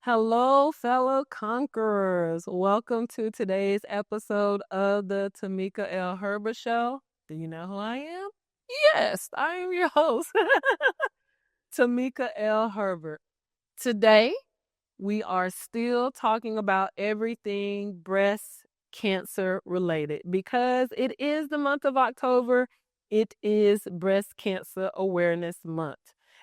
Hello, fellow conquerors. Welcome to today's episode of the Tamika L. Herbert Show. Do you know who I am? Yes, I am your host, Tamika L. Herbert. Today, we are still talking about everything breast cancer related because it is the month of October. It is Breast Cancer Awareness Month.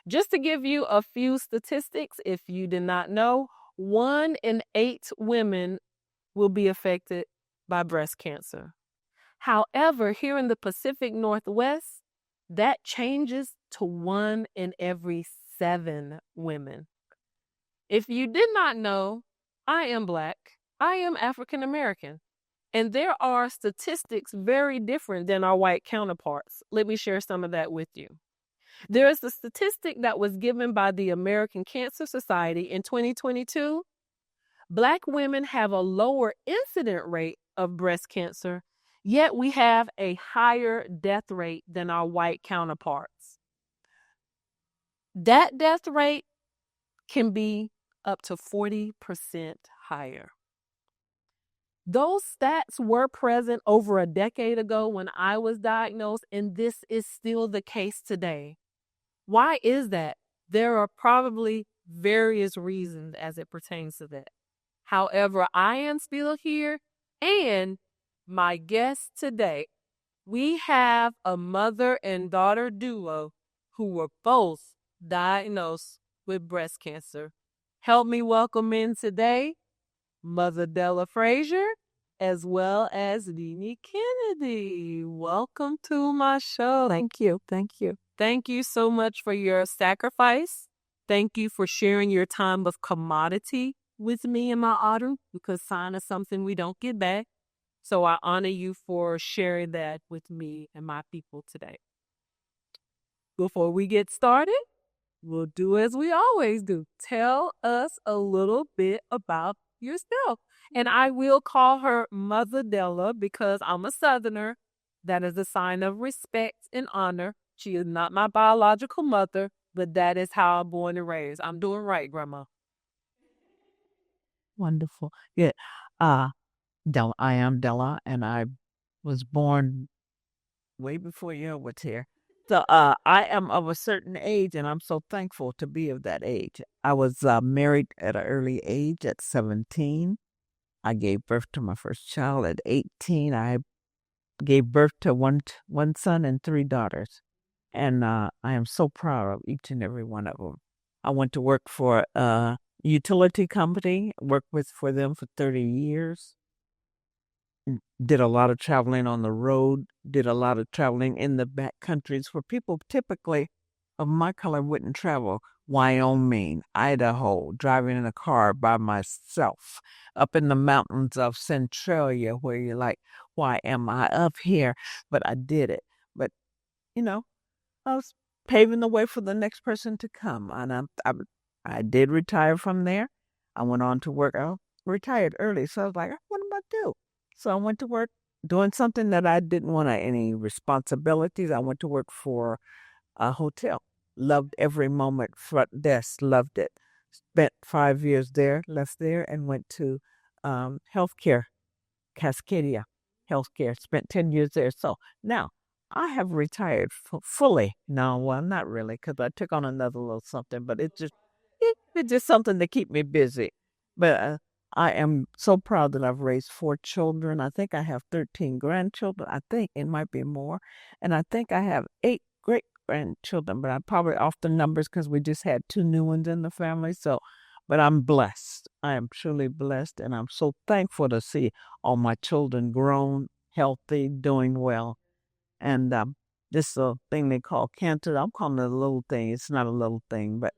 Just to give you a few statistics, if you did not know, 1 in 8 women will be affected by breast cancer. However, here in the Pacific Northwest, that changes to 1 in every 7 women. If you did not know, I am Black, I am African American, and there are statistics very different than our white counterparts. Let me share some of that with you. There is a statistic that was given by the American Cancer Society in 2022. Black women have a lower incident rate of breast cancer, yet we have a higher death rate than our white counterparts. That death rate can be up to 40% higher. Those stats were present over a decade ago when I was diagnosed, and this is still the case today. Why is that? There are probably various reasons as it pertains to that. However, I am still here, and my guest today, we have a mother and daughter duo who were both diagnosed with breast cancer. Help me welcome in today Mother Della Frazier as well as Nene Kennedy. Welcome to my show. Thank you. Thank you. Thank you so much for your sacrifice. Thank you for sharing your time of commodity with me and my audience, because time is something we don't get back. So I honor you for sharing that with me and my people today. Before we get started, we'll do as we always do. Tell us a little bit about yourself. And I will call her Mother Della because I'm a Southerner. That is a sign of respect and honor. She is not my biological mother, but that is how I'm born and raised. I'm doing right, Grandma. Wonderful. Yeah. Della, I am Della, and I was born way before you was here. So I am of a certain age, and I'm so thankful to be of that age. I was married at an early age at 17. I gave birth to my first child at 18. I gave birth to one son and 3 daughters. And I am so proud of each and every one of them. I went to work for a utility company, worked for them for 30 years. Did a lot of traveling on the road, did a lot of traveling in the back countries where people typically of my color wouldn't travel. Wyoming, Idaho, driving in a car by myself, up in the mountains of Centralia, where you're like, why am I up here? But I did it. But, you know, I was paving the way for the next person to come. And I did retire from there. I went on to work. I retired early. So I was like, what am I do? So I went to work doing something that I didn't want any responsibilities. I went to work for a hotel. Loved every moment. Front desk, loved it. Spent 5 years there, left there, and went to healthcare, Cascadia Healthcare. Spent 10 years there. So now I have retired fully. No, well, not really, because I took on another little something, but it's just something to keep me busy. But I am so proud that I've raised 4 children. I think I have 13 grandchildren. I think it might be more. And I think I have 8 great grandchildren, but I'm probably off the numbers because we just had 2 new ones in the family. So, but I'm blessed. I am truly blessed. And I'm so thankful to see all my children grown, healthy, doing well. And this thing they call cancer, I'm calling it a little thing. It's not a little thing, but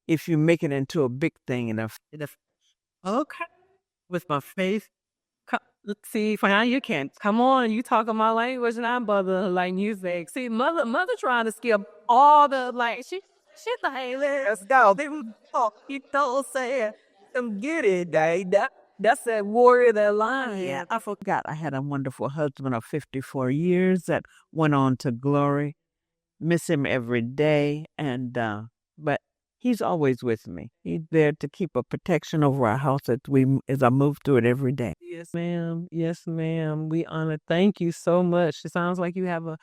if you make it into a big thing, and if okay, with my faith, let's see, for now you can't. Come on, you talking my language, and I'm bother like music. See, mother trying to skip all the like she like let's go. They was you don't say it. Them get it, that's that warrior, that lion. Yeah, I forgot. I had a wonderful husband of 54 years that went on to glory. Miss him every day, and but He's always with me. He's there to keep a protection over our house as I move through it every day. Yes, ma'am. Yes, ma'am. We honor. Thank you so much. It sounds like you have a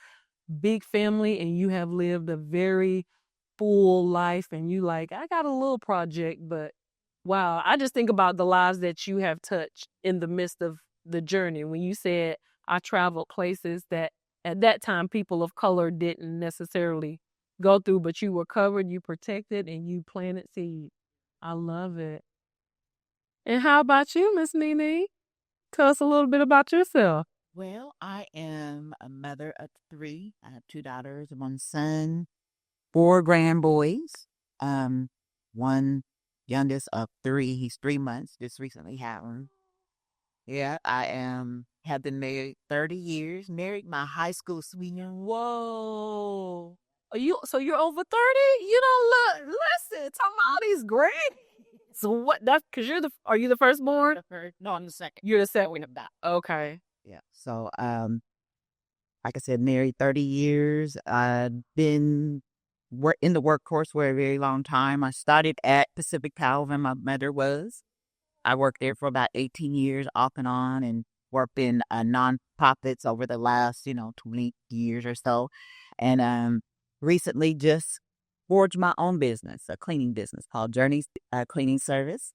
big family and you have lived a very full life and you like, I got a little project, but wow, I just think about the lives that you have touched in the midst of the journey. When you said I traveled places that at that time people of color didn't necessarily go through, but you were covered, you protected, and you planted seeds. I love it. And how about you, Miss Nene? Tell us a little bit about yourself. Well, I am a mother of three. I have two daughters, one son, four grandboys. One youngest of three. He's 3 months. Just recently had one. Yeah, I am. Have been married 30 years. Married my high school sweetheart. Whoa. Are you so you're over 30? You don't look listen, talking about all these great. So what that's because you're the are you the firstborn? The first, no, I'm the second. You're the second of that. Okay. Yeah. So, like I said, married 30 years. I've been in the workforce for a very long time. I started at PacifiCorp when my mother was. I worked there for about 18 years off and on and worked in nonprofits over the last, 20 years or so. And recently just forged my own business, a cleaning business called Journey's Cleaning Service.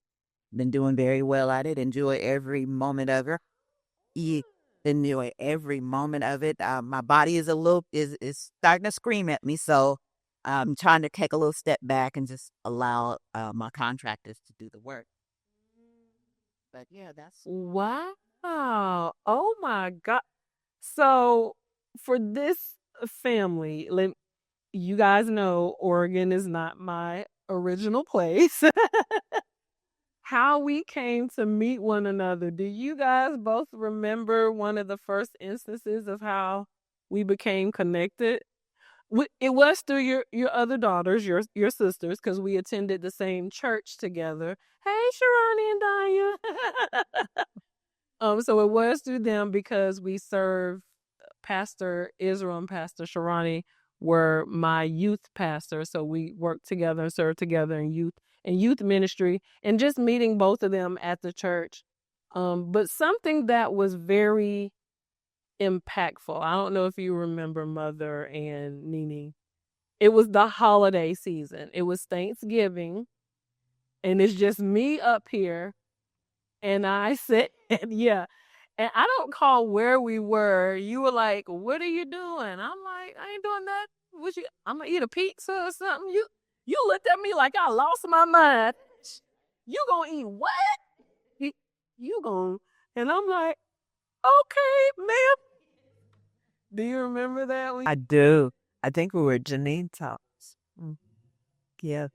Been doing very well at it. Enjoy every moment of it. Enjoy every moment of it. My body is is starting to scream at me, so I'm trying to take a little step back and just allow my contractors to do the work. But yeah, that's Wow. Oh my God. So for this family, you guys know Oregon is not my original place. How we came to meet one another. Do you guys both remember one of the first instances of how we became connected? It was through your other daughters, your sisters, because we attended the same church together. Hey, Sharani and Danya. So it was through them because we served Pastor Israel and Pastor Sharani were my youth pastor. So we worked together and served together in youth ministry and just meeting both of them at the church. But something that was very impactful. I don't know if you remember Mother and Nene. It was the holiday season. It was Thanksgiving. And it's just me up here. And I said, yeah. And I don't call where we were. You were like, what are you doing? I'm like, I ain't doing that. I'm gonna eat a pizza or something. You looked at me like I lost my mind. You gonna eat what? You gonna and I'm like, okay, ma'am. Do you remember that one? I do. I think we were at Janine's house. Yeah.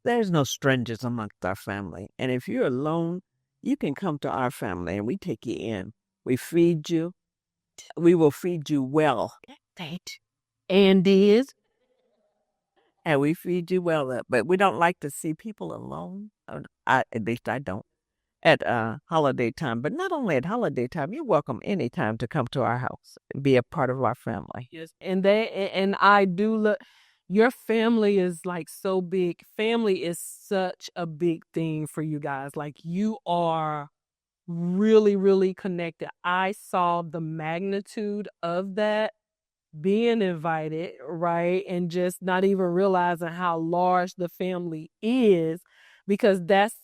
There's no strangers amongst our family. And if you're alone, you can come to our family and we take you in. We feed you. We will feed you well. And is. And we feed you well. But we don't like to see people alone. At least I don't. At holiday time. But not only at holiday time, you're welcome anytime to come to our house and be a part of our family. Yes. And I do look. Your family is like so big. Family is such a big thing for you guys. Like you are really, really connected. I saw the magnitude of that being invited, right? And just not even realizing how large the family is because that's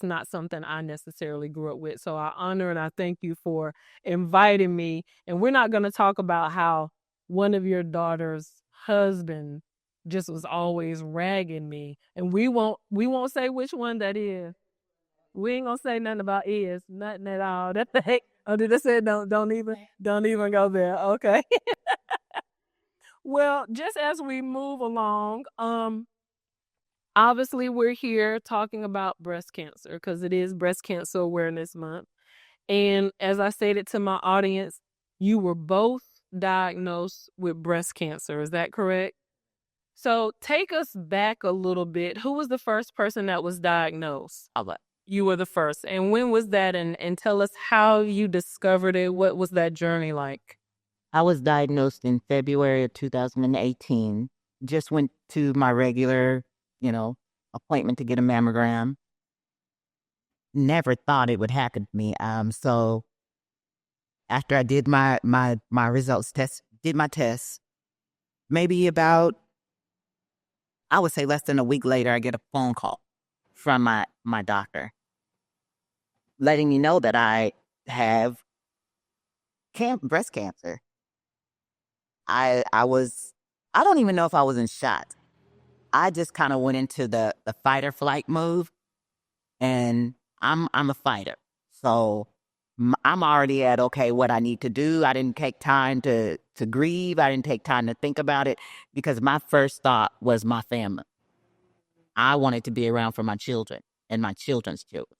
not something I necessarily grew up with. So I honor and I thank you for inviting me. And we're not going to talk about how one of your daughter's husband just was always ragging me. And we won't say which one that is. We ain't gonna say nothing about is, nothing at all. That's the heck. Oh, did I say don't even go there. Okay. Well, just as we move along, obviously we're here talking about breast cancer because it is Breast Cancer Awareness Month. And as I stated to my audience, you were both diagnosed with breast cancer. Is that correct? So take us back a little bit. Who was the first person that was diagnosed? You were the first. And when was that? And tell us how you discovered it. What was that journey like? I was diagnosed in February of 2018. Just went to my regular appointment to get a mammogram. Never thought it would happen to me. So after I did my results test, did my test, maybe about, I would say less than a week later, I get a phone call from my doctor letting me know that I have breast cancer. I don't even know if I was in shock. I just kind of went into the fight or flight move, and I'm a fighter. So I'm already at, okay, what I need to do. I didn't take time to grieve. I didn't take time to think about it, because my first thought was my family. I wanted to be around for my children and my children's children.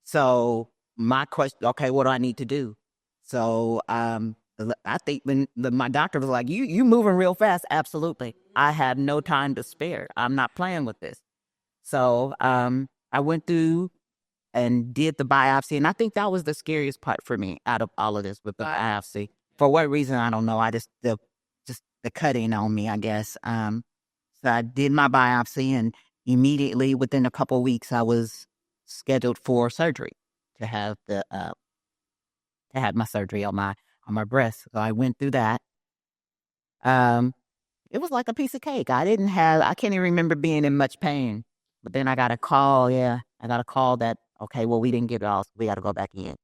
So my question, okay, what do I need to do? So I think when my doctor was like, you moving real fast. Absolutely. I have no time to spare. I'm not playing with this. So I went through and did the biopsy. And I think that was the scariest part for me out of all of this, with the biopsy. For what reason, I don't know. I just the cutting on me, I guess. So I did my biopsy, and immediately within a couple of weeks, I was scheduled for surgery to have my surgery on my breast. So I went through that. It was like a piece of cake. I can't even remember being in much pain. But then I got a call. Yeah, I got a call that, okay, well, we didn't get it all, so we got to go back in.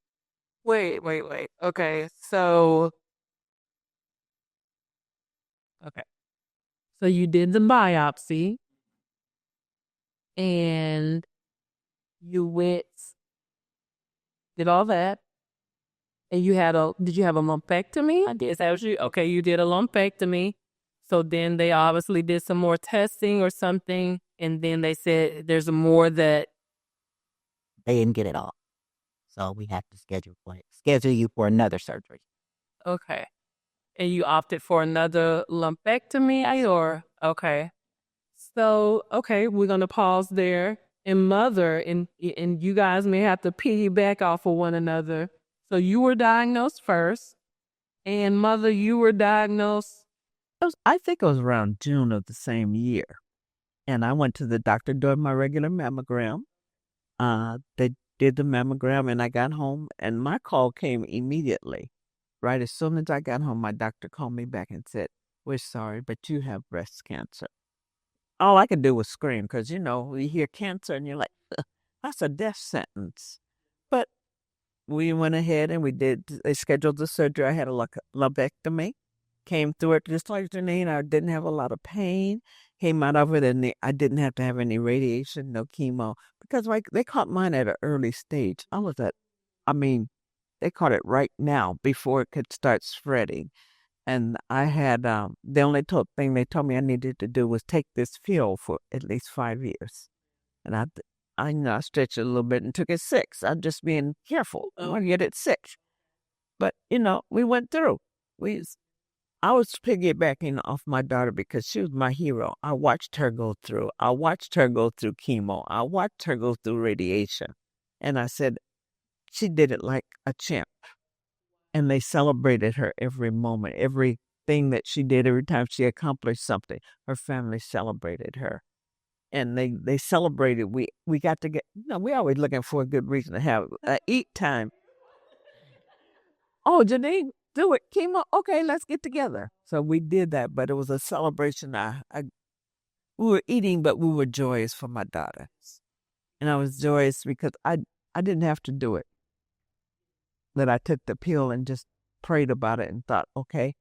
Wait. Okay. So you did the biopsy and you did all that. And did you have a lumpectomy? I did. Is that what you did a lumpectomy. So then they obviously did some more testing or something. And then they said there's more that they didn't get it all. So we have to schedule you for another surgery. Okay. And you opted for another lumpectomy, or? Okay. So, okay, we're going to pause there. And mother, and you guys may have to piggyback off of one another. So you were diagnosed first, and mother, you were diagnosed. I think it was around June of the same year. And I went to the doctor doing my regular mammogram. They did the mammogram, and I got home, and my call came immediately. Right as soon as I got home, my doctor called me back and said, "We're sorry, but you have breast cancer." All I could do was scream, because, you hear cancer and you're like, that's a death sentence. But we went ahead and they scheduled the surgery. I had a lumpectomy, came through it just like Janine. I didn't have a lot of pain, came out of it, and I didn't have to have any radiation, no chemo, because they caught mine at an early stage. They caught it right now before it could start spreading. And I had, the only thing they told me I needed to do was take this pill for at least 5 years. And I stretched it a little bit and took it 6. I'm just being careful. I want to get it 6. But, we went through. I was piggybacking off my daughter because she was my hero. I watched her go through. I watched her go through chemo. I watched her go through radiation. And I said, she did it like a champ. And they celebrated her every moment, everything that she did, every time she accomplished something. Her family celebrated her. And they celebrated. We got to get, we always looking for a good reason to have eat time. Oh, Janine, do it. Chemo. Okay, let's get together. So we did that, but it was a celebration. We were eating, but we were joyous for my daughter. And I was joyous because I didn't have to do it. That I took the pill and just prayed about it and thought, okay,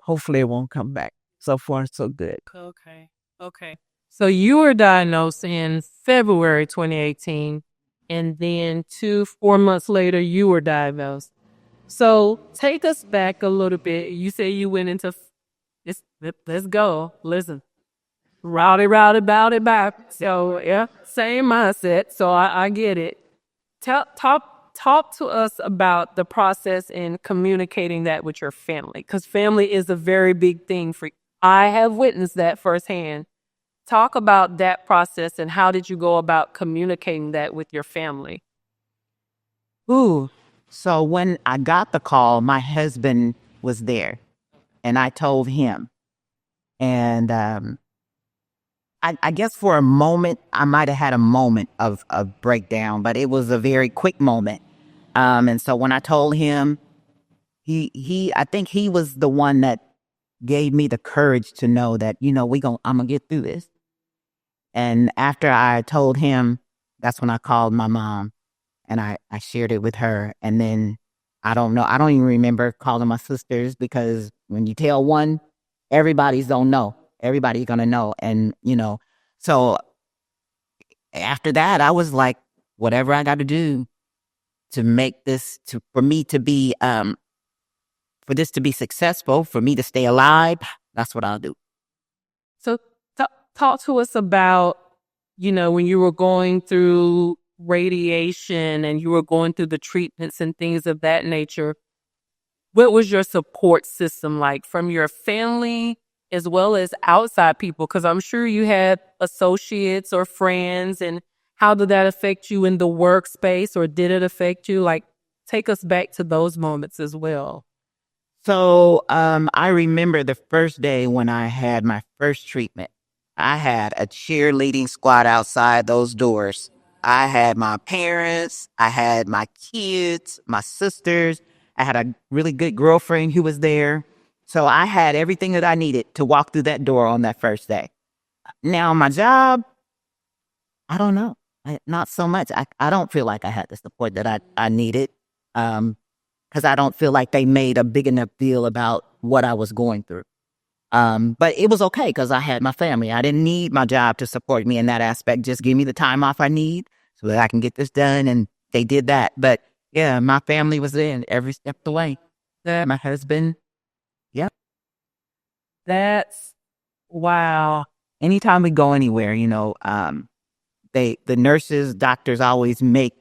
hopefully it won't come back. So far, so good. Okay. So you were diagnosed in February 2018, and then 4 months later, you were diagnosed. So take us back a little bit. You say you went into let's go. Listen, rowdy, bout it back. So yeah, same mindset. So I get it. Talk to us about the process in communicating that with your family, because family is a very big thing for you. I have witnessed that firsthand. Talk about that process and how did you go about communicating that with your family? So when I got the call, my husband was there, and I told him. And I guess for a moment, I might have had a moment of breakdown, but it was a very quick moment. And so when I told him, I think he was the one that gave me the courage to know that, I'm gonna get through this. And after I told him, that's when I called my mom and I shared it with her. And then I don't know, I don't even remember calling my sisters, because when you tell one, everybody's gonna know. Everybody's gonna know. And, so after that, I was like, whatever I got to do to make this, for me to be, for this to be successful, for me to stay alive, that's what I'll do. So talk to us about, when you were going through radiation and you were going through the treatments and things of that nature. What was your support system like from your family as well as outside people? Because I'm sure you had associates or friends. And how did that affect you in the workspace, or did it affect you? Like, take us back to those moments as well. So I remember the first day when I had my first treatment. I had a cheerleading squad outside those doors. I had my parents, I had my kids, my sisters. I had a really good girlfriend who was there. So I had everything that I needed to walk through that door on that first day. Now, my job, I don't know. Not so much. I don't feel like I had the support that I needed. Because I don't feel like they made a big enough deal about what I was going through. But it was okay because I had my family. I didn't need my job to support me in that aspect. Just give me the time off I need so that I can get this done. And they did that. But yeah, my family was there every step of the way. My husband. Yep. That's wow. Anytime we go anywhere, the nurses, doctors always make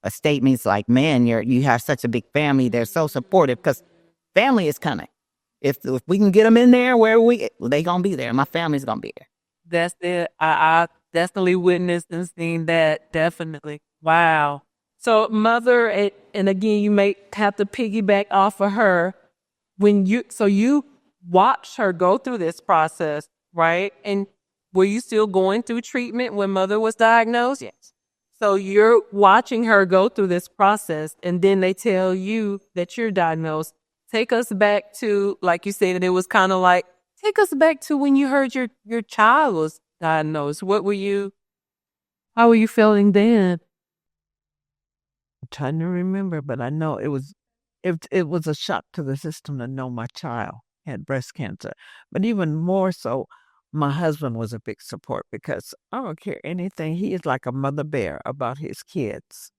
a statements like, man, you have such a big family. They're so supportive because family is coming. If we can get them in there they gonna be there. My family's gonna be there. That's it. I definitely witnessed and seen that. Definitely. Wow. So mother, and again, you may have to piggyback off of her so you watched her go through this process, right? And were you still going through treatment when mother was diagnosed? Yes. So you're watching her go through this process, and then they tell you that you're diagnosed. Take us back to, like you said, that it was kind of like, take us back to when you heard your child was diagnosed. How were you feeling then? I'm trying to remember, but I know it was a shock to the system to know my child had breast cancer. But even more so, my husband was a big support because I don't care anything. He is like a mother bear about his kids.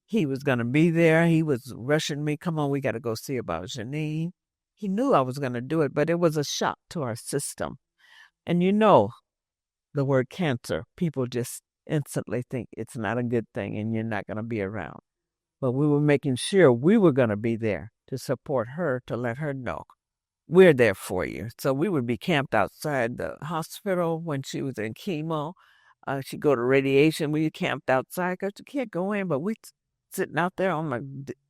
He was going to be there. He was rushing me. Come on, we got to go see about Janine. He knew I was going to do it, but it was a shock to our system. And the word cancer, people just instantly think it's not a good thing and you're not going to be around. But we were making sure we were going to be there to support her, to let her know we're there for you. So we would be camped outside the hospital when she was in chemo. She'd go to radiation. We camped outside because you can't go in, but we sitting out there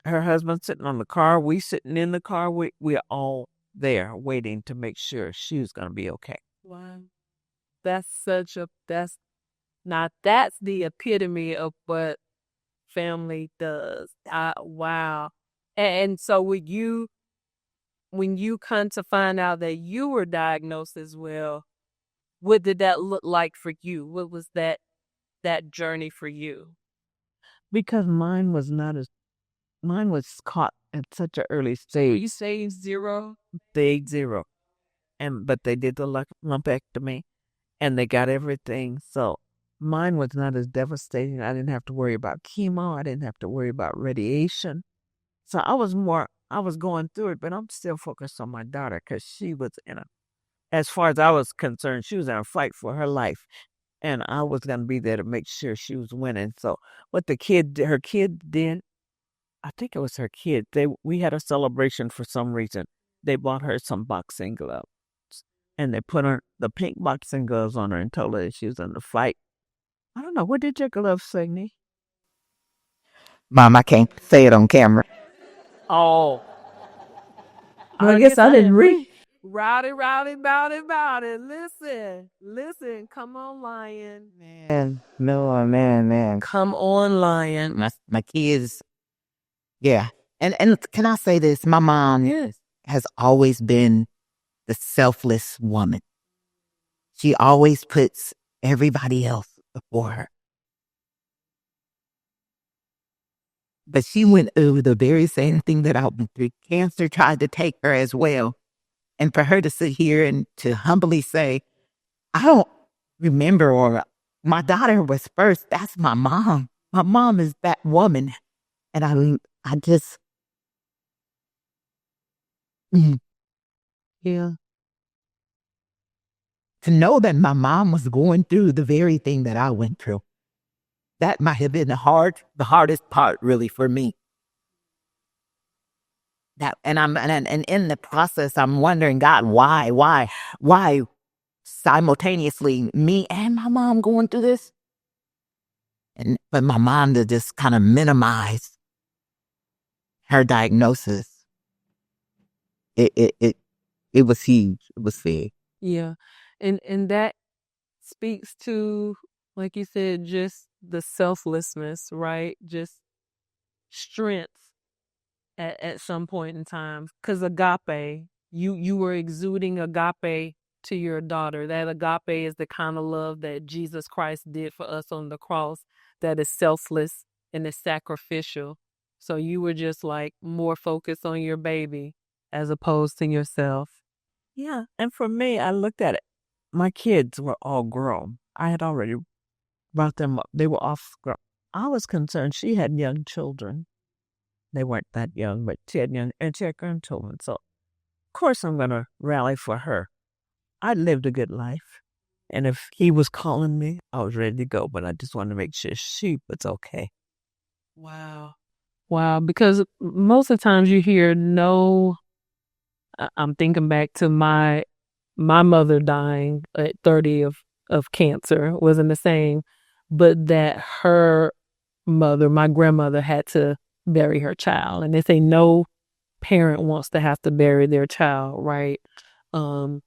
her husband sitting on the car, we sitting in the car. We're all there waiting to make sure she was going to be okay. Wow. That's that's the epitome of what family does. Wow. And so when you come to find out that you were diagnosed as well, what did that look like for you? What was that journey for you? Because mine was caught at such an early stage. You say zero? Stage 0. But they did the lumpectomy and they got everything. So mine was not as devastating. I didn't have to worry about chemo. I didn't have to worry about radiation. So I was going through it, but I'm still focused on my daughter because she was as far as I was concerned, she was in a fight for her life. And I was going to be there to make sure she was winning. So what her kid did, I think it was her kid. We had a celebration for some reason. They bought her some boxing gloves. And they put the pink boxing gloves on her and told her that she was in the fight. I don't know. What did your gloves say, Nee? Mom, I can't say it on camera. Oh. Well, I guess I didn't read. Rowdy, rowdy, bowdy, bowdy. Listen. Come on, lion. Man, no, man. Come on, lion. My kids, yeah. And can I say this? My mom Yes. has always been the selfless woman. She always puts everybody else before her. But she went through the very same thing that I went through. Cancer tried to take her as well. And for her to sit here and to humbly say, I don't remember, or my daughter was first. That's my mom. My mom is that woman. And I just, Yeah. to know that my mom was going through the very thing that I went through, that might have been the hardest part really for me. That, and in the process, I'm wondering, God, why simultaneously me and my mom going through this? But my mom to just kind of minimize her diagnosis. It was huge. It was big. Yeah. And that speaks to, like you said, just the selflessness, right? Just strength at some point in time. Because agape, you were exuding agape to your daughter. That agape is the kind of love that Jesus Christ did for us on the cross, that is selfless and is sacrificial. So you were just like more focused on your baby as opposed to yourself. Yeah. And for me, I looked at it. My kids were all grown. I had already brought them up. They were off grown. I was concerned she had young children. They weren't that young, but she had young, and she had grandchildren. So, of course, I'm going to rally for her. I lived a good life. And if he was calling me, I was ready to go, but I just wanted to make sure she was okay. Wow. Because most of the times you hear no, I'm thinking back to my mother dying at 30 of cancer, wasn't the same, but that her mother, my grandmother, had to bury her child. And they say no parent wants to have to bury their child, right? But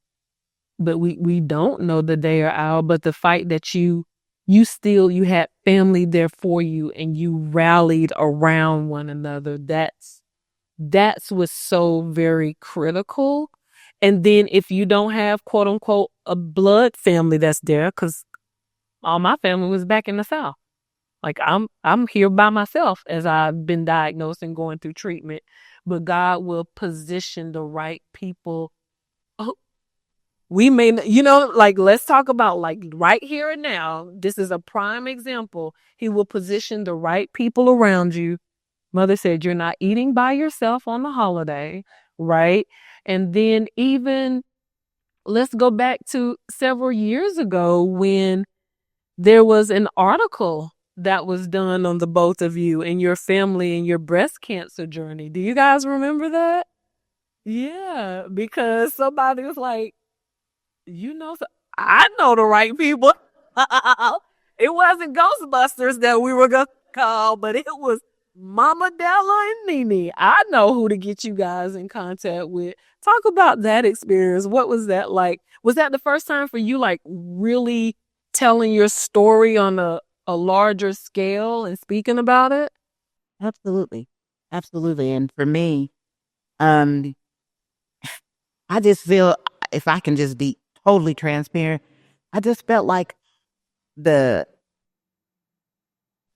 we don't know the day or hour, but the fact that you had family there for you and you rallied around one another, that's what's so very critical. And then if you don't have, quote unquote, a blood family that's there, because all my family was back in the South. Like I'm here by myself as I've been diagnosed and going through treatment. But God will position the right people. Oh, we may, like, let's talk about like right here and now. This is a prime example. He will position the right people around you. Mother said you're not eating by yourself on the holiday, right? And then even let's go back to several years ago when there was an article that was done on the both of you and your family and your breast cancer journey. Do you guys remember that? Yeah, because somebody was like, I know the right people. It wasn't Ghostbusters that we were going to call, but it was Mama Della and Nene. I know who to get you guys in contact with. Talk about that experience. What was that like? Was that the first time for you, like really telling your story on a larger scale and speaking about it? Absolutely. Absolutely. And for me, I just feel, if I can just be totally transparent, I just felt like the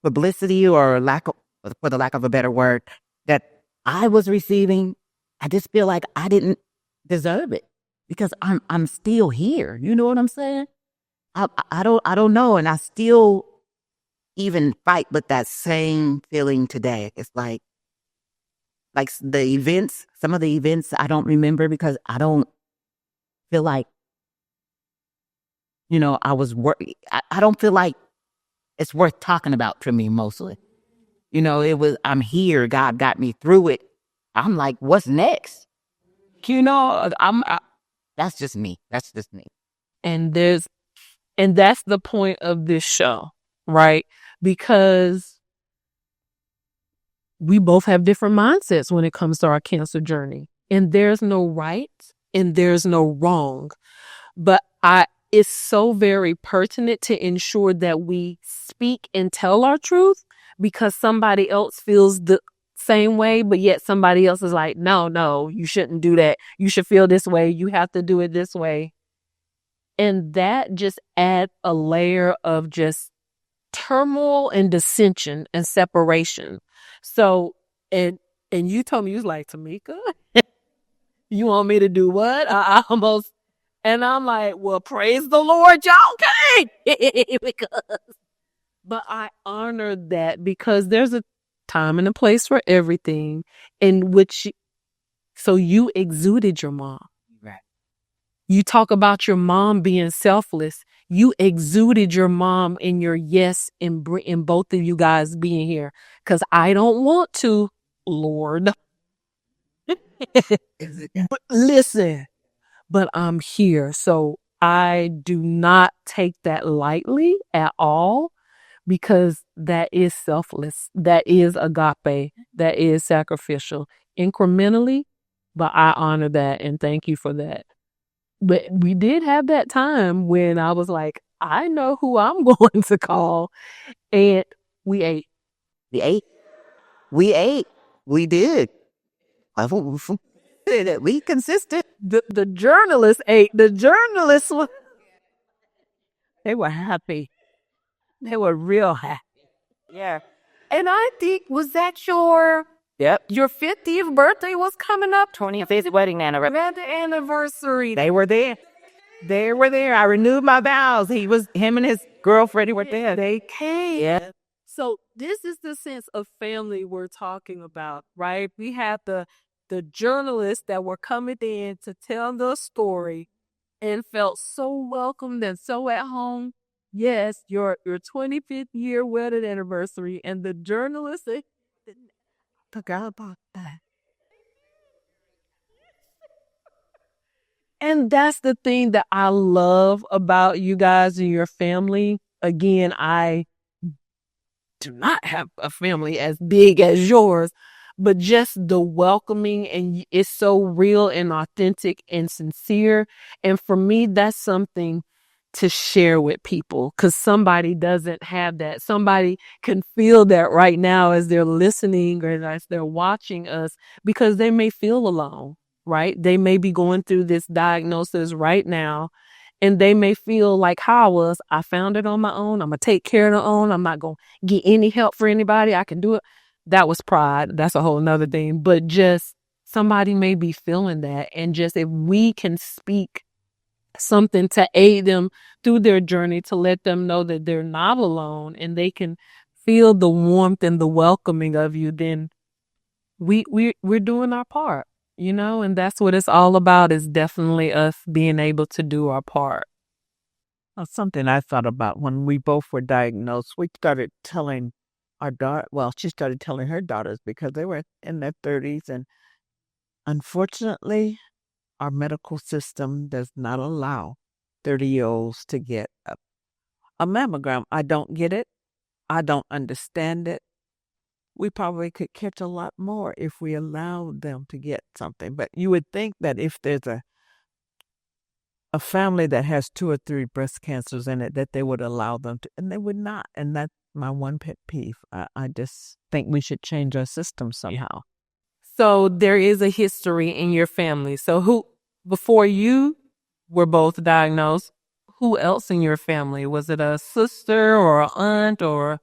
publicity, or for the lack of a better word, that I was receiving, I just feel like I didn't deserve it because I'm still here. You know what I'm saying? I don't know. And I still even fight with that same feeling today. It's like some of the events I don't remember because I don't feel like, I was I don't feel like it's worth talking about for me mostly. I'm here. God got me through it. I'm like, what's next? That's just me. That's just me. And that's the point of this show, right? Because we both have different mindsets when it comes to our cancer journey. And there's no right and there's no wrong. But it's so very pertinent to ensure that we speak and tell our truth, because somebody else feels the same way, but yet somebody else is like, no, you shouldn't do that. You should feel this way. You have to do it this way. And that just adds a layer of just turmoil and dissension and separation. So, and you told me, you was like, Tamika, you want me to do what? I almost, and I'm like, well, praise the Lord, y'all can't. But I honor that, because there's a time and a place for everything, in which, so you exuded your mom. Right. You talk about your mom being selfless. You exuded your mom in your yes in both of you guys being here. Because I don't want to, Lord. But listen, but I'm here. So I do not take that lightly at all, because that is selfless. That is agape. That is sacrificial incrementally. But I honor that and thank you for that. But we did have that time when I was like, I know who I'm going to call. And we ate. We ate. We ate. We did. We consistent. The journalists ate. The journalists were. They were happy. They were real happy. Yeah. And I think, was that your 50th birthday was coming up? 25th wedding Anniversary. They were there. They were there. I renewed my vows. Him and his girlfriend were there. They came. Yeah. So this is the sense of family we're talking about, right? We have the journalists that were coming in to tell the story and felt so welcomed and so at home. Yes, your 25th year wedding anniversary, and the journalists, they forgot about that. And that's the thing that I love about you guys and your family. Again, I do not have a family as big as yours, but just the welcoming, and it's so real and authentic and sincere. And for me, that's something to share with people, because somebody doesn't have that. Somebody can feel that right now as they're listening or as they're watching us, because they may feel alone, right? They may be going through this diagnosis right now, and they may feel like how I was. I found it on my own. I'm going to take care of it on. I'm not going to get any help for anybody. I can do it. That was pride. That's a whole nother thing. But just somebody may be feeling that. And just if we can speak something to aid them through their journey, to let them know that they're not alone and they can feel the warmth and the welcoming of you, then we're doing our part, and that's what it's all about, is definitely us being able to do our part. Something I thought about when we both were diagnosed, we started telling our daughter, she started telling her daughters, because they were in their 30s. And unfortunately, our medical system does not allow 30-year-olds to get a mammogram. I don't get it. I don't understand it. We probably could catch a lot more if we allowed them to get something. But you would think that if there's a family that has 2 or 3 breast cancers in it, that they would allow them to, and they would not. And that's my one pet peeve. I just think we should change our system somehow. So there is a history in your family. So before you were both diagnosed, who else in your family? Was it a sister or an aunt or?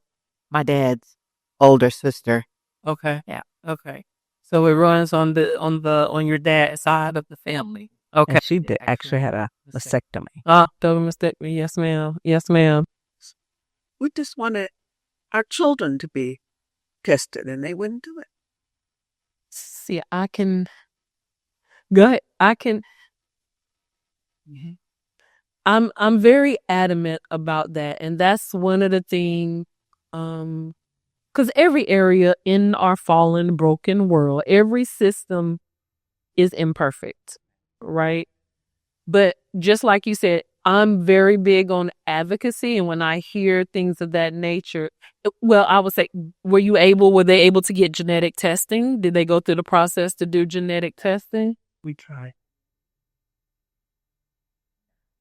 My dad's older sister. Okay. Yeah. Okay. So it runs on your dad's side of the family. Okay. And she actually had a mastectomy. Double mastectomy. Yes, ma'am. Yes, ma'am. We just wanted our children to be tested, and they wouldn't do it. See, I can. Go ahead. I can. Mm-hmm. I'm very adamant about that, and that's one of the things. Because every area in our fallen, broken world, every system is imperfect, right? But just like you said, I'm very big on advocacy, and when I hear things of that nature, I would say, were they able to get genetic testing? Did they go through the process to do genetic testing? We tried.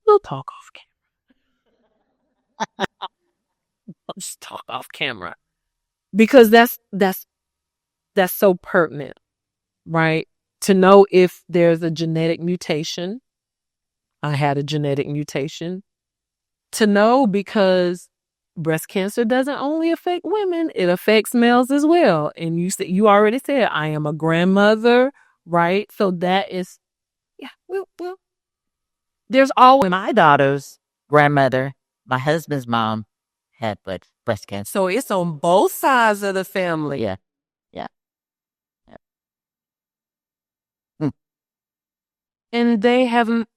We'll talk off camera. Let's talk off camera. Because that's so pertinent, right? To know if there's a genetic mutation. I had a genetic mutation. To know because breast cancer doesn't only affect women, it affects males as well. And you already said I am a grandmother, right? So that is, yeah, well, there's always My daughter's grandmother, my husband's mom, had breast cancer. so it's on both sides of the family. Yeah. And they haven't.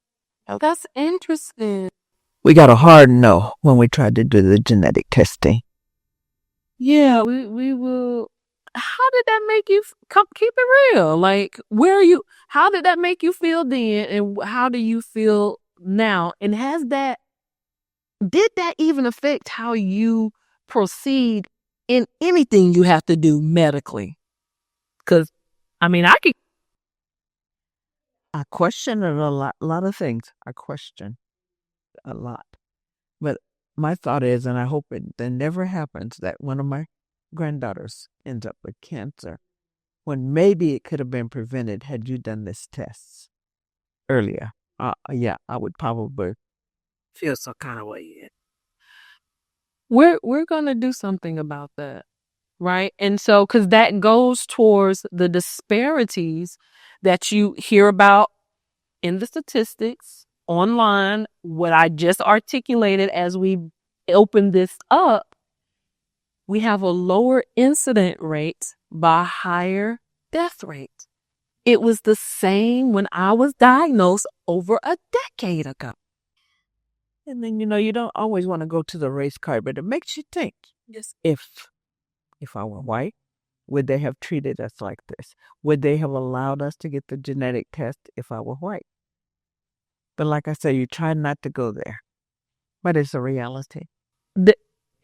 That's interesting. We got a hard no when we tried to do the genetic testing. Yeah, we will. How did that make you keep it real? Like, how did that make you feel then? And how do you feel now? And did that even affect how you proceed in anything you have to do medically? Because, I mean, I question a lot of things. I question a lot. But my thought is, and I hope that never happens, that one of my granddaughters ends up with cancer when maybe it could have been prevented had you done this test earlier. Yeah, I would probably feel some kind of way. we're going to do something about that. Right. And so, because that goes towards the disparities that you hear about in the statistics online, what I just articulated as we open this up, we have a lower incident rate by higher death rate. It was the same when I was diagnosed over a decade ago. And then, you don't always want to go to the race card, but it makes you think. Yes. If I were white, would they have treated us like this? Would they have allowed us to get the genetic test if I were white? But like I said, you try not to go there. But it's a reality.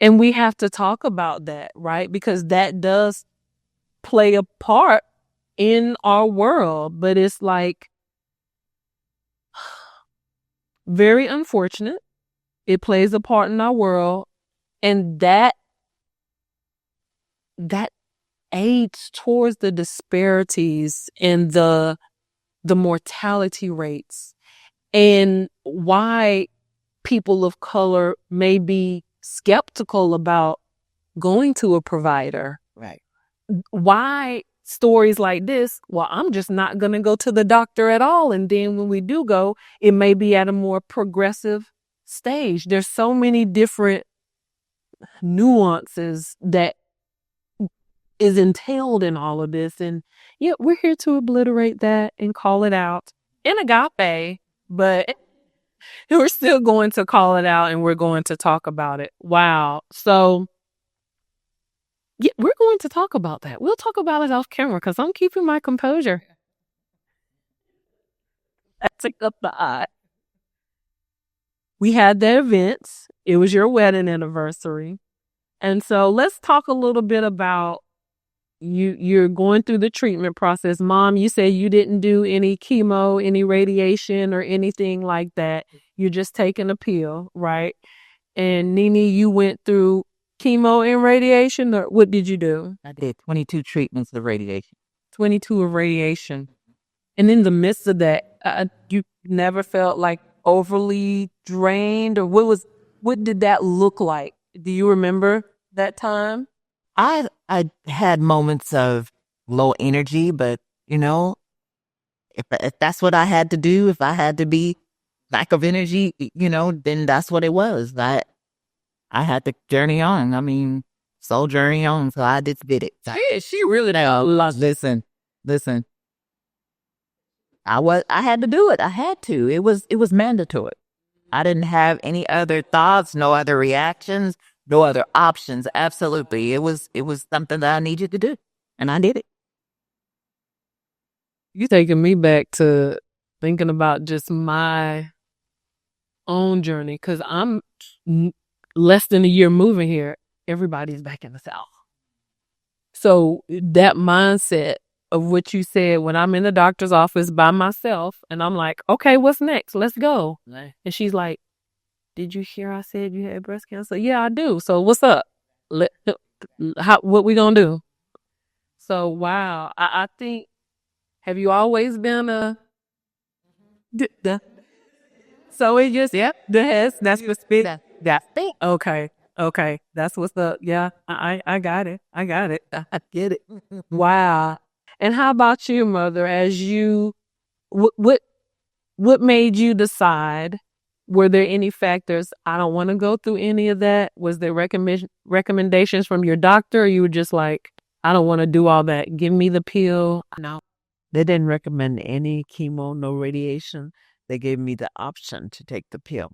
And we have to talk about that, right? Because that does play a part in our world. But it's like very unfortunate. It plays a part in our world. And that aids towards the disparities in the mortality rates and why people of color may be skeptical about going to a provider. Right. Why stories like this? Well, I'm just not going to go to the doctor at all. And then when we do go, it may be at a more progressive stage. There's so many different nuances that is entailed in all of this. And yeah, we're here to obliterate that and call it out in agape, but we're still going to call it out and we're going to talk about it. Wow. So yeah, we're going to talk about that. We'll talk about it off camera because I'm keeping my composure. That's up the eye. We had the events. It was your wedding anniversary. And so let's talk a little bit about you're going through the treatment process. Mom, you said you didn't do any chemo, any radiation or anything like that. You're just taking a pill, right? And Nene, you went through chemo and radiation, or what did you do? I did 22 treatments of radiation. 22 of radiation. And in the midst of that, you never felt like overly drained, or what did that look like? Do you remember that time? I had moments of low energy, but if that's what I had to do, if I had to be lack of energy, then that's what it was. I had to journey on. I mean, soul journey on. So I just did it. Yeah, she really Listen. I had to do it. I had to. It was mandatory. I didn't have any other thoughts, no other reactions, no other options. Absolutely. It was something that I needed to do. And I did it. You taking me back to thinking about just my own journey, because I'm less than a year moving here. Everybody's back in the South. So that mindset of what you said, when I'm in the doctor's office by myself and I'm like, okay, what's next? Let's go. And she's like, did you hear I said you had breast cancer? Yeah, I do. So what's up? What we gonna do? So wow, I think, have you always been a so it just, yeah, that's what's big. That's big. Okay. Okay. That's what's up. Yeah. I got it. I got it. I get it. Wow. And how about you, mother? As you, what, what, what made you decide? Were there any factors? I don't want to go through any of that. Was there recommendations from your doctor? Or you were just like, I don't want to do all that. Give me the pill. No, they didn't recommend any chemo, no radiation. They gave me the option to take the pill.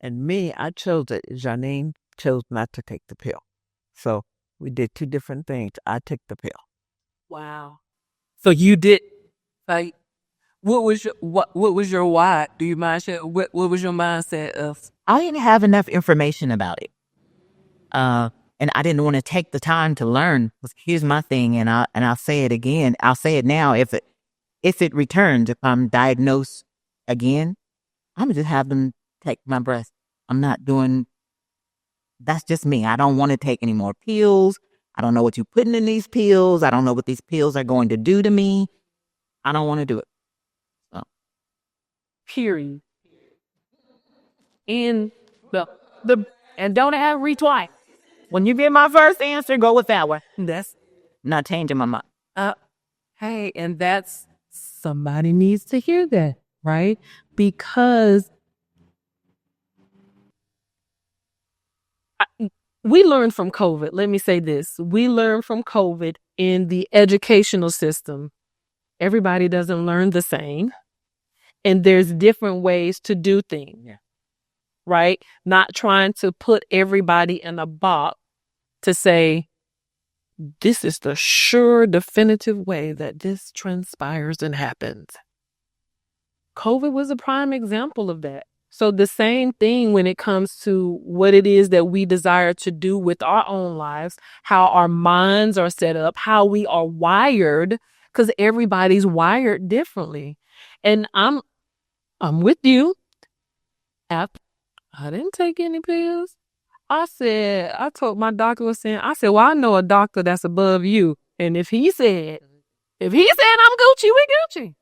And me, I chose it. Janine chose not to take the pill. So we did two different things. I took the pill. Wow. So you did, like, what was your why? Do you mind sharing? What was your mindset of? I didn't have enough information about it. And I didn't want to take the time to learn. Here's my thing, and I'll say it again. I'll say it now. If it returns, if I'm diagnosed again, I'm gonna just have them take my breast. I'm not doing. That's just me. I don't want to take any more pills. I don't know what you're putting in these pills. I don't know what these pills are going to do to me. I don't want to do it. So. Period. In the and don't have retweet. When you get my first answer, go with that one. That's Not changing my mind. hey, and that's, somebody needs to hear that, right? Because we learned from COVID. Let me say this. We learned from COVID in the educational system. Everybody doesn't learn the same. And there's different ways to do things. Yeah. Right? Not trying to put everybody in a box to say, this is the sure, definitive way that this transpires and happens. COVID was a prime example of that. So the same thing when it comes to what it is that we desire to do with our own lives, how our minds are set up, how we are wired, because everybody's wired differently. And I'm with you. I didn't take any pills. I told my doctor I said, well, I know a doctor that's above you. And if he said I'm Gucci, we Gucci.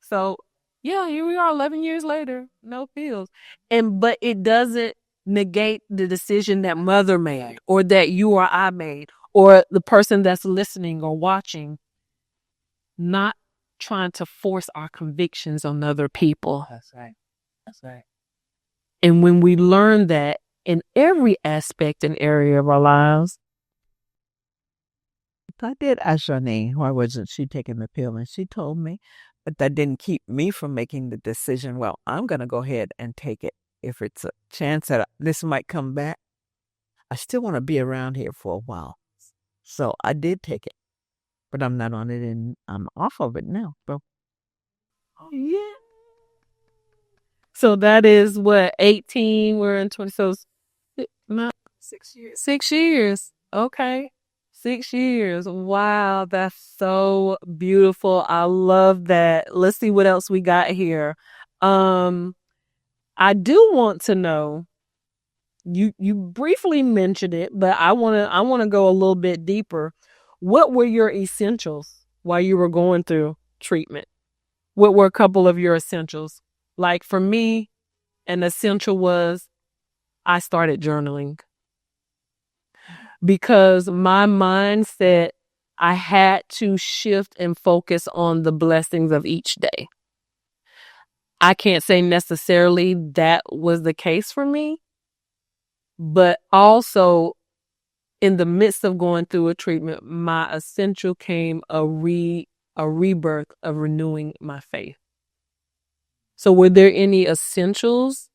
So yeah, here we are 11 years later, no pills. But it doesn't negate the decision that mother made or that you or I made or the person that's listening or watching, not trying to force our convictions on other people. That's right. That's right. And when we learn that in every aspect and area of our lives. I did ask Janine why wasn't she taking the pill, and she told me, but that didn't keep me from making the decision. Well, I'm going to go ahead and take it. If it's a chance that this might come back, I still want to be around here for a while. So I did take it, but I'm not on it and I'm off of it now. So, Yeah. So that is what, 18, we're in 20, so not 6 years. 6 years. Okay. 6 years. Wow, that's so beautiful. I love that. Let's see what else we got here. I do want to know, you briefly mentioned it, but I want to go a little bit deeper. What were your essentials while you were going through treatment? What were a couple of your essentials? Like for me, an essential was I started journaling because my mindset, I had to shift and focus on the blessings of each day. I can't say necessarily that was the case for me, but also in the midst of going through a treatment, my essential came a rebirth of renewing my faith. So were there any essentials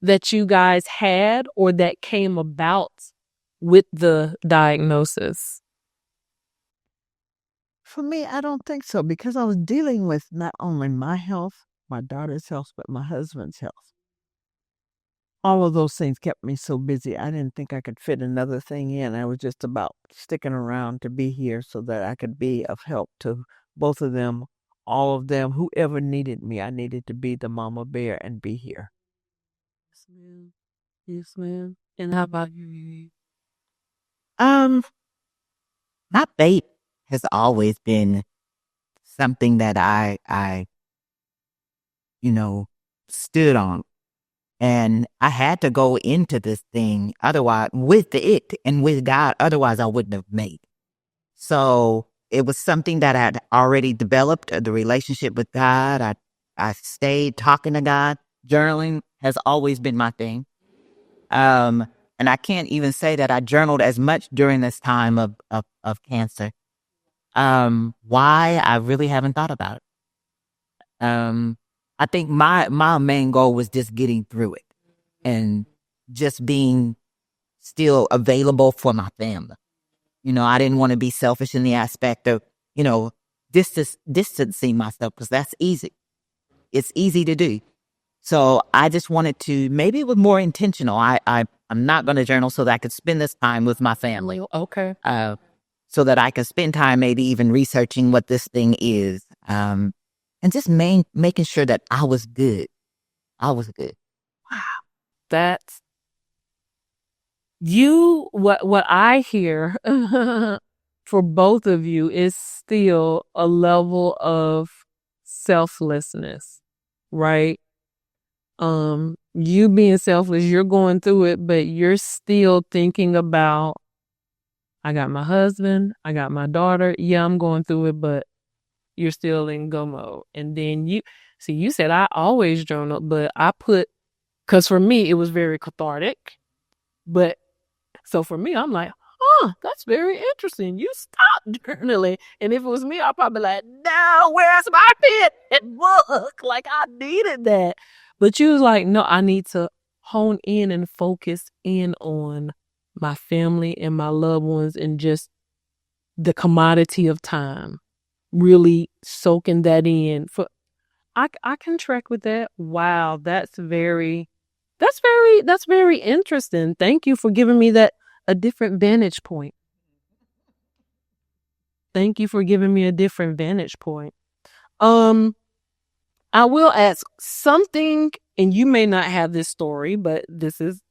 that you guys had or that came about with the diagnosis? for me, I don't think so, because I was dealing with not only my health, my daughter's health, but my husband's health. All of those things kept me so busy. I didn't think I could fit another thing in. I was just about sticking around to be here so that I could be of help to both of them, all of them, whoever needed me. I needed to be the mama bear and be here. Yes, ma'am. And how about you? Um, my faith has always been something that I, stood on. And I had to go into this thing otherwise with it and with God. Otherwise I wouldn't have made it. So it was something that I'd already developed, the relationship with God. I stayed talking to God. Journaling has always been my thing. And I can't even say that I journaled as much during this time of cancer. Why? I really haven't thought about it. I think my main goal was just getting through it and just being still available for my family. I didn't want to be selfish in the aspect of, distancing myself because that's easy. It's easy to do. So I just wanted to, maybe it was more intentional. I'm not going to journal so that I could spend this time with my family. Okay. So that I could spend time maybe even researching what this thing is. And just making sure that I was good. I was good. That's what I hear for both of you is still a level of selflessness, right? You being selfless, you're going through it, but you're still thinking about, I got my husband, I got my daughter. Yeah, I'm going through it, but you're still in go mode. And then you said I always journal, but because for me, it was very cathartic. But so for me, I'm like, that's very interesting. You stopped journaling. And if it was me, I'd probably be like, no, where's my pen and book? Like I needed that. But you was like, no, I need to hone in and focus in on my family and my loved ones and just the commodity of time. Really soaking that in. I can track with that. Wow, that's very interesting. Thank you for giving me a different vantage point. Thank you for giving me a different vantage point. Um, I will ask something, and you may not have this story, but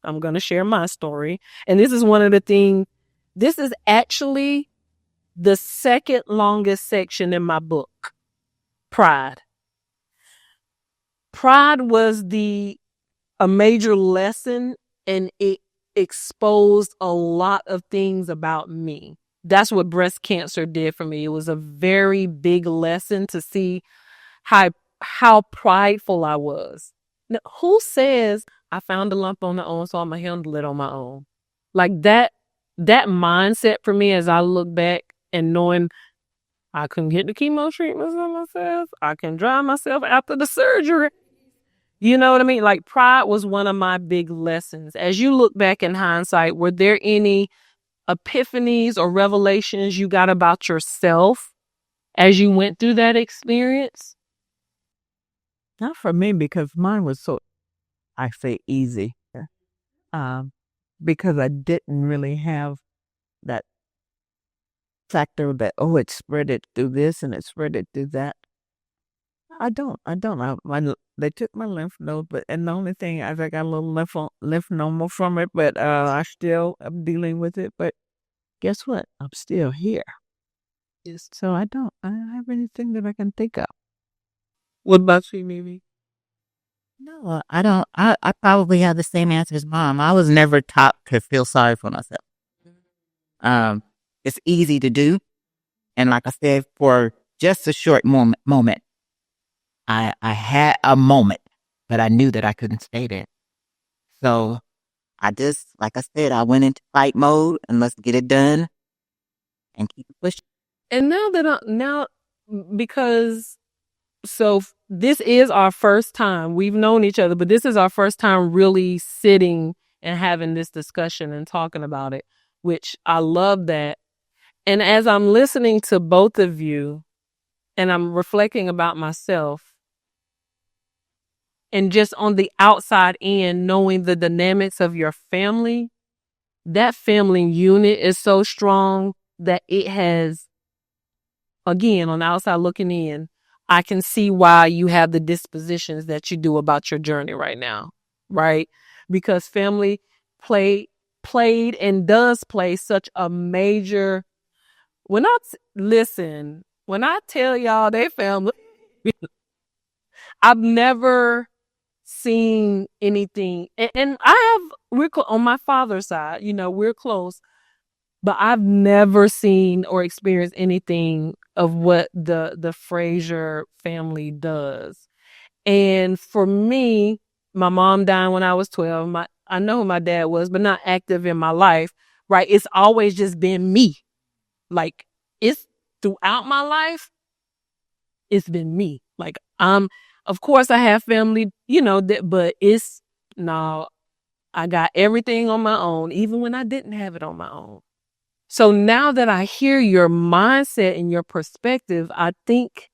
I'm going to share my story. And this is one of the things, this is actually the second longest section in my book, Pride. Pride was a major lesson, and it exposed a lot of things about me. That's what breast cancer did for me. It was a very big lesson to see how prideful I was. Now, who says I found a lump on my own, so I'm gonna handle it on my own? Like that mindset for me, as I look back and knowing I couldn't get the chemo treatments on myself, I can drive myself after the surgery. You know what I mean? Like pride was one of my big lessons. As you look back in hindsight, were there any epiphanies or revelations you got about yourself as you went through that experience? Not for me because mine was so, I say, easy. Um, because I didn't really have that factor that, oh, it spread it through this and it spread it through that. I don't. They took my lymph node, and the only thing I got a little lymph node from it, but I still am dealing with it. But guess what? I'm still here. Yes. So I don't have anything that I can think of. What about you, Mimi? No, I don't. I probably have the same answer as mom. I was never taught to feel sorry for myself. It's easy to do. And like I said, for just a short moment, I had a moment, but I knew that I couldn't stay there. So I just, like I said, I went into fight mode and let's get it done and keep it pushing. And because this is our first time. We've known each other, but this is our first time really sitting and having this discussion and talking about it, which I love that. And as I'm listening to both of you and I'm reflecting about myself and just on the outside in, knowing the dynamics of your family, that family unit is so strong that it has, again, on the outside looking in, I can see why you have the dispositions that you do about your journey right now, right? because family played and does play such a major. Listen, when I tell y'all they family, I've never seen anything, and on my father's side, we're close, but I've never seen or experienced anything of what the Frazier family does. And for me, my mom died when I was 12. I know who my dad was, but not active in my life, right? It's always just been me. Like, it's throughout my life, it's been me. Like, of course I have family, but no, I got everything on my own, even when I didn't have it on my own. So now that I hear your mindset and your perspective, I think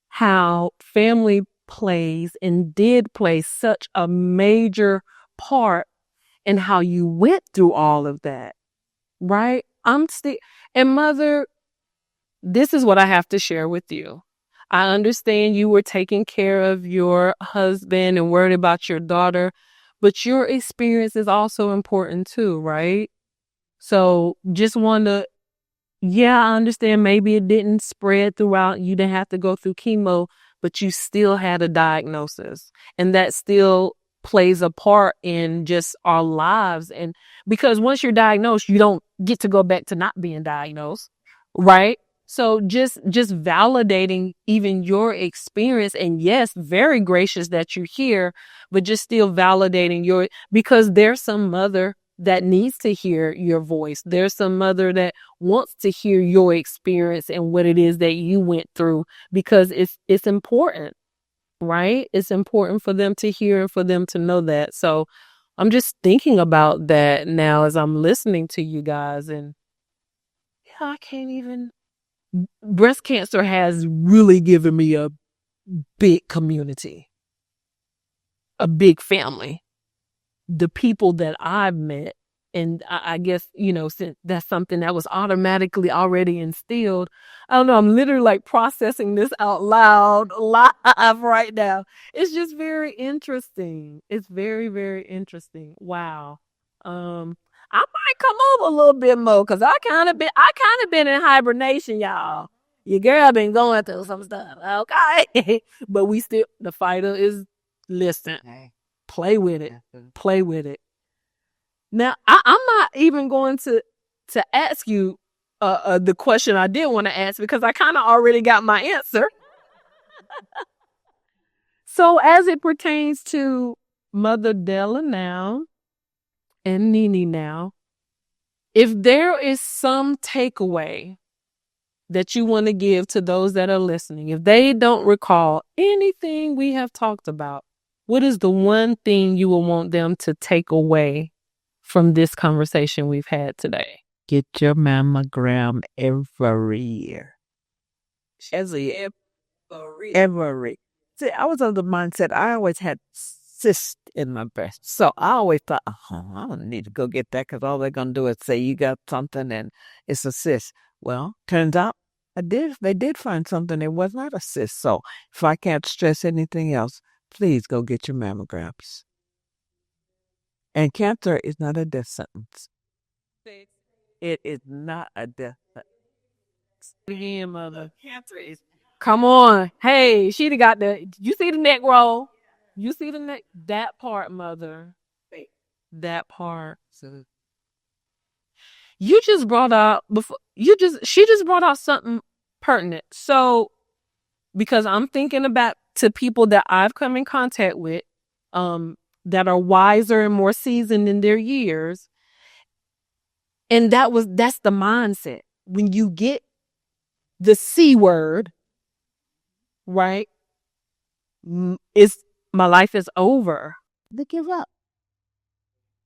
how family plays and did play such a major part in how you went through all of that, right? And mother, this is what I have to share with you. I understand you were taking care of your husband and worried about your daughter, but your experience is also important too, right? So just want to, yeah, I understand maybe it didn't spread throughout. You didn't have to go through chemo, but you still had a diagnosis. And that still plays a part in just our lives. And because once you're diagnosed, you don't get to go back to not being diagnosed, right? So just validating even your experience, and yes, very gracious that you're here, but just still validating because there's some mother that needs to hear your voice. There's some mother that wants to hear your experience and what it is that you went through, because it's important, right? It's important for them to hear and for them to know that. So I'm just thinking about that now as I'm listening to you guys, and yeah, I can't even. Breast cancer has really given me a big community, a big family. The people that I've met, and I guess, since that's something that was automatically already instilled, I don't know, I'm literally like processing this out loud live right now. It's just very interesting. It's very, very interesting. Wow. I might come over a little bit more because I kind of been in hibernation, y'all. Your girl been going through some stuff, okay? But the fighter is, listen. Hey, Play with it. absolutely. Play with it. Now, I'm not even going to ask you the question I did want to ask, because I kind of already got my answer. So, as it pertains to Mother Della now and Nini now, if there is some takeaway that you want to give to those that are listening, if they don't recall anything we have talked about, what is the one thing you will want them to take away from this conversation we've had today? Get your mammogram every year. Every. See, I was of the mindset I always had cysts in my breast. So I always thought, I don't need to go get that because all they're going to do is say you got something and it's a cyst. Well, turns out they did find something. It was not a cyst. So if I can't stress anything else, please go get your mammograms. And cancer is not a death sentence. It is not a death sentence. Again, mother. Cancer is. Come on. Hey, she got you see the neck roll? You see the neck? That part, mother. That part. So, You just brought out she just brought out something pertinent. So, because I'm thinking about to people that I've come in contact with, that are wiser and more seasoned in their years. And that's the mindset. When you get the C word, right? It's my life is over. they give up.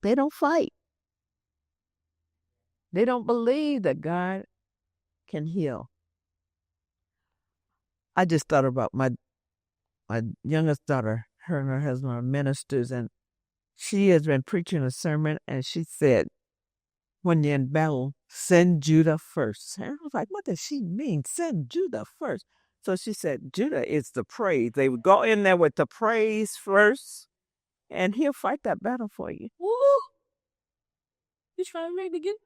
They don't fight. They don't believe that God can heal. I just thought about my youngest daughter. Her and her husband are ministers, and she has been preaching a sermon, and she said, when you're in battle, send Judah first. And I was like, what does she mean? Send Judah first. So she said, Judah is the praise. They would go in there with the praise first, and he'll fight that battle for you. Woo! You trying to make the get?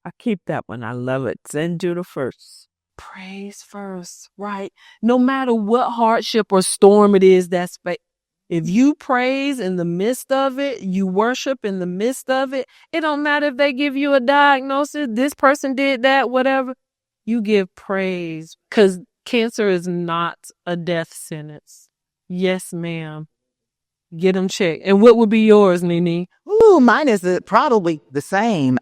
I keep that one. I love it. Send Judah first. Praise first, right? No matter what hardship or storm it is, if you praise in the midst of it, you worship in the midst of it, it don't matter if they give you a diagnosis, this person did that, whatever. You give praise because cancer is not a death sentence. Yes, ma'am. Get them checked. And what would be yours, Nene? Ooh, mine is probably the same.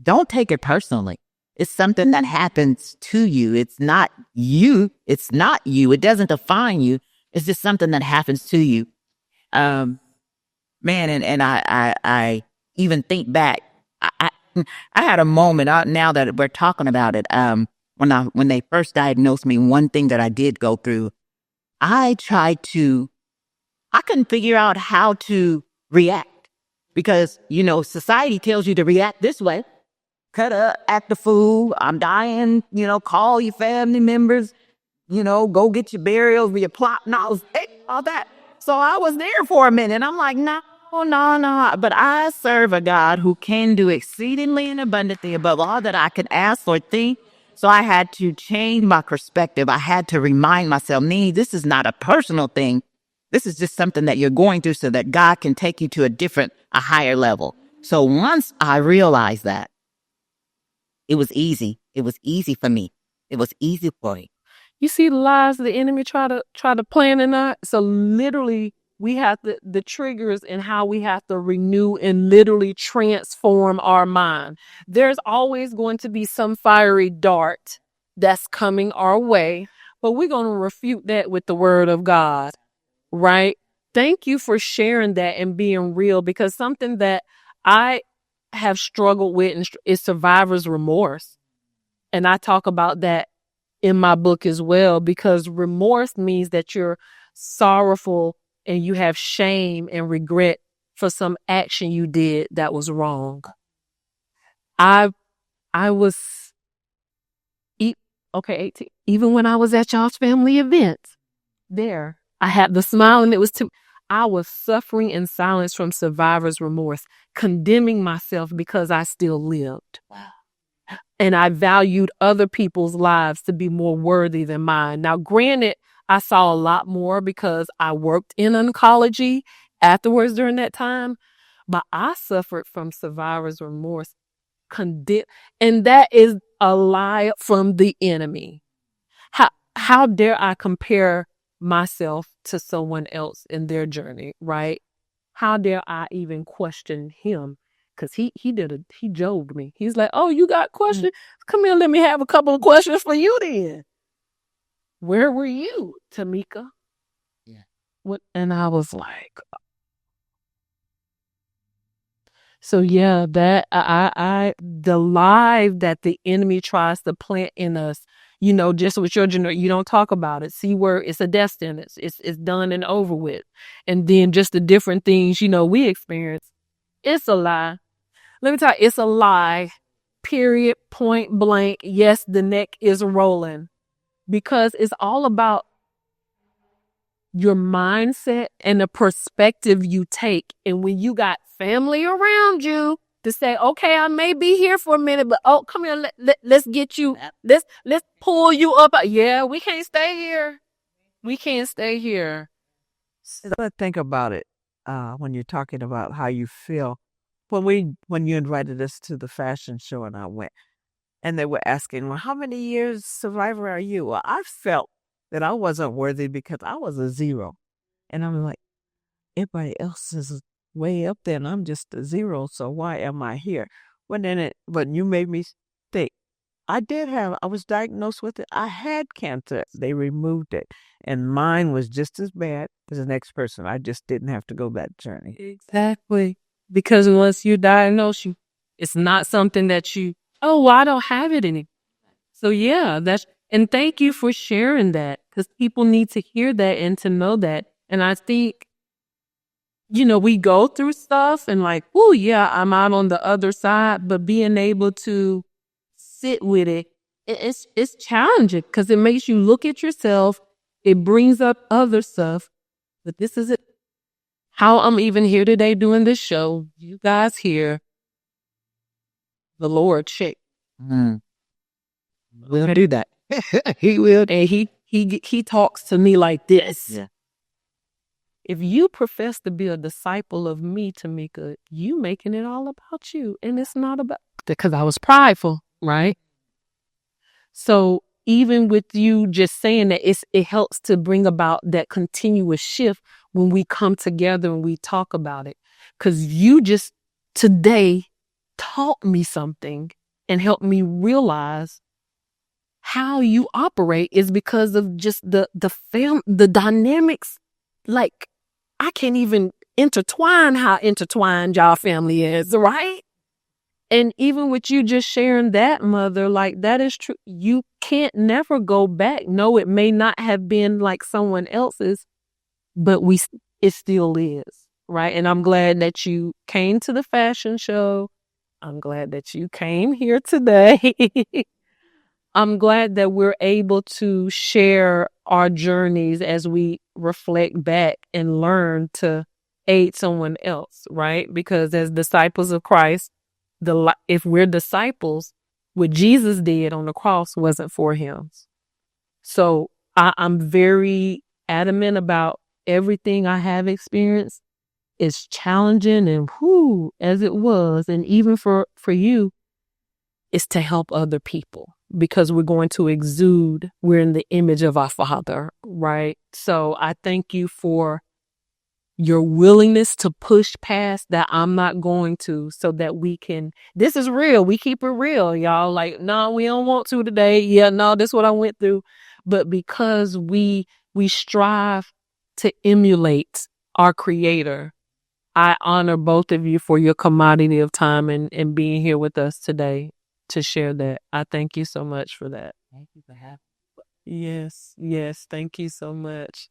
Don't take it personally. It's something that happens to you. It's not you. It's not you. It doesn't define you. It's just something that happens to you. Man, and I even think back. I had a moment now that we're talking about it. When they first diagnosed me, one thing that I did go through, I couldn't figure out how to react because, society tells you to react this way. Cut up, act the fool. I'm dying, call your family members, go get your burials with your plot and all that. So I was there for a minute. I'm like, no. But I serve a God who can do exceedingly and abundantly above all that I could ask or think. So I had to change my perspective. I had to remind myself, this is not a personal thing. This is just something that you're going through so that God can take you to a higher level. So once I realized that, it was easy. It was easy for me. It was easy for me. You see the lies the enemy try to plan in us. So literally, we have the triggers and how we have to renew and literally transform our mind. There's always going to be some fiery dart that's coming our way, but we're going to refute that with the word of God, right? Thank you for sharing that and being real, because something that I have struggled with is survivor's remorse. And I talk about that in my book as well, because remorse means that you're sorrowful and you have shame and regret for some action you did that was wrong. I was 18. Even when I was at y'all's family events, I had the smile and I was suffering in silence from survivor's remorse, condemning myself because I still lived. Wow. And I valued other people's lives to be more worthy than mine. Now, granted, I saw a lot more because I worked in oncology afterwards during that time, but I suffered from survivor's remorse, and that is a lie from the enemy. How dare I compare myself to someone else in their journey, right? How dare I even question him? Because he joked me. He's like, oh, you got questions? Come here, let me have a couple of questions for you then. Where were you, Tamika? Yeah. And I was like, so yeah, that the lie that the enemy tries to plant in us, just with your generation, you don't talk about it. See where it's a death sentence. It's done and over with. And then just the different things, we experience. It's a lie. Let me tell you, it's a lie. Period. Point blank. Yes, the neck is rolling, because it's all about your mindset and the perspective you take. And when you got family around you to say, okay, I may be here for a minute, but come here, let's get you, let's pull you up. Yeah, we can't stay here. We can't stay here. Let's think about it when you're talking about how you feel. When you invited us to the fashion show and I went, and they were asking, well, how many years survivor are you? Well, I felt that I wasn't worthy because I was a 0. And I'm like, everybody else is way up there and I'm just a 0. So why am I here? But you made me think. I was diagnosed with it. I had cancer. They removed it. And mine was just as bad as the next person. I just didn't have to go that journey. Exactly. Because once you diagnose, it's not something that I don't have it anymore. So yeah, and thank you for sharing that, because people need to hear that and to know that. And I think, we go through stuff and like, oh yeah, I'm out on the other side, but being able to sit with it's challenging because it makes you look at yourself. It brings up other stuff. But this is it. How I'm even here today doing this show. You guys here. The Lord check. We'll do that. He will. And he talks to me like this. Yeah. If you profess to be a disciple of me, Tamika, you making it all about you. And it's not about, because I was prideful, right? So even with you just saying that, it helps to bring about that continuous shift when we come together and we talk about it. Because you just today taught me something and helped me realize how you operate is because of just the dynamics. Like, I can't even intertwine how intertwined y'all family is, right? And even with you just sharing that, mother, like, that is true. You can't never go back. No, it may not have been like someone else's, but it still is, right? And I'm glad that you came to the fashion show. I'm glad that you came here today. I'm glad that we're able to share our journeys as we reflect back and learn to aid someone else, right? Because as disciples of Christ, if we're disciples, what Jesus did on the cross wasn't for him. So I'm very adamant about everything I have experienced. It's challenging and as it was. And even for you, it's to help other people because we're going to exude. We're in the image of our Father, right? So I thank you for your willingness to push past that I'm not going to, so that we can, this is real. We keep it real, y'all. Like, no, we don't want to today. Yeah, no, this is what I went through. But because we strive to emulate our Creator, I honor both of you for your commodity of time and being here with us today to share that. I thank you so much for that. Thank you for having me. Yes. Thank you so much.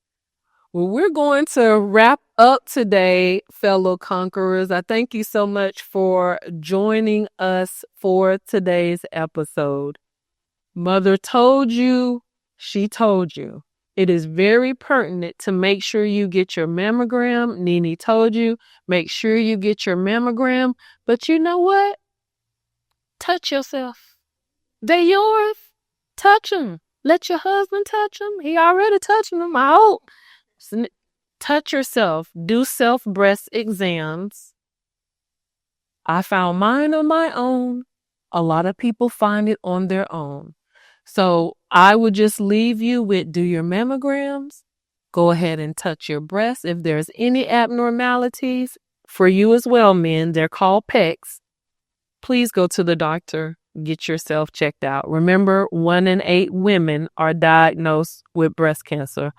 Well, we're going to wrap up today, fellow conquerors. I thank you so much for joining us for today's episode. Mother told you, she told you. It is very pertinent to make sure you get your mammogram. Nene told you, make sure you get your mammogram. But you know what? Touch yourself. They're yours. Touch them. Let your husband touch them. He already touching them, I hope. Touch yourself. Do self breast exams. I found mine on my own. A lot of people find it on their own. So I would just leave you with, do your mammograms. Go ahead and touch your breasts. If there's any abnormalities for you as well, men, they're called pecs. Please go to the doctor. Get yourself checked out. Remember, 1 in 8 women are diagnosed with breast cancer.